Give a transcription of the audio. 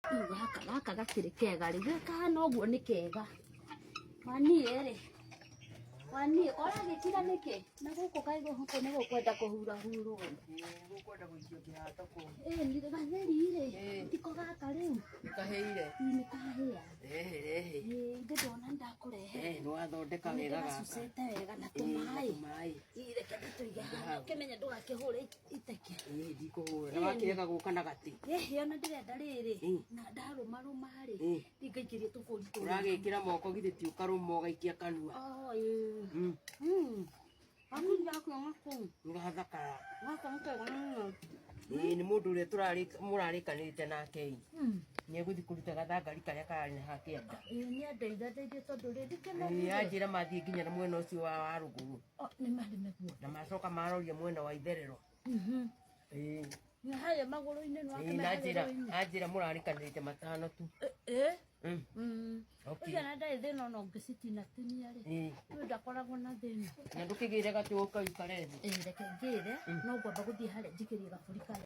Gaka gakĩrĩ kega rĩ kahana ũguo nĩ kega waniĩ ũragĩkira nĩkĩ na gũkũ kaigũ huko nĩ gũkwenda kũhura hurwo gũkwenda gũikio kĩhata kũ nĩ gatheri rĩ tiko gaka rĩu nĩ kahĩire nĩ kahĩa rehe ndĩrona nĩndakũrehe nĩ wathondeka wega gaka gacucete wega na tũmaĩ reke ndĩtũige haha ũkĩmenya ndũgakĩhũre iteke ndikũhũra wakĩrega gũka na gatĩ ona ndĩrenda rĩrĩ na ndarũmarũma rĩ ndingaingĩrie tũbũri tũu ũragĩkĩra moko githĩ ti ũkarũma ũgaikia kanua ngathakara nĩ mũndũ ũrĩa mũrarĩkanĩte nake nĩegũthiĩ kũruta gathangari karĩa kararĩ ha kĩanda nĩandeithathĩirie tondũ yanjĩra mathiĩ nginya na mwena ũcio wa rũgũrũ na macoka maroria mwena wa itherero harĩa magũrũ-inĩ anjĩra mũrarĩkanĩte matano tu ũcio na ndarĩ thĩna ona ũngĩcitinatinia rĩ ũyũ ndakoragwo na thĩna na ndũkĩgĩre gatĩ ũkaikare thĩ reke ngĩre no ngwamba gũthiĩ harĩa njikĩrie gabũri karĩa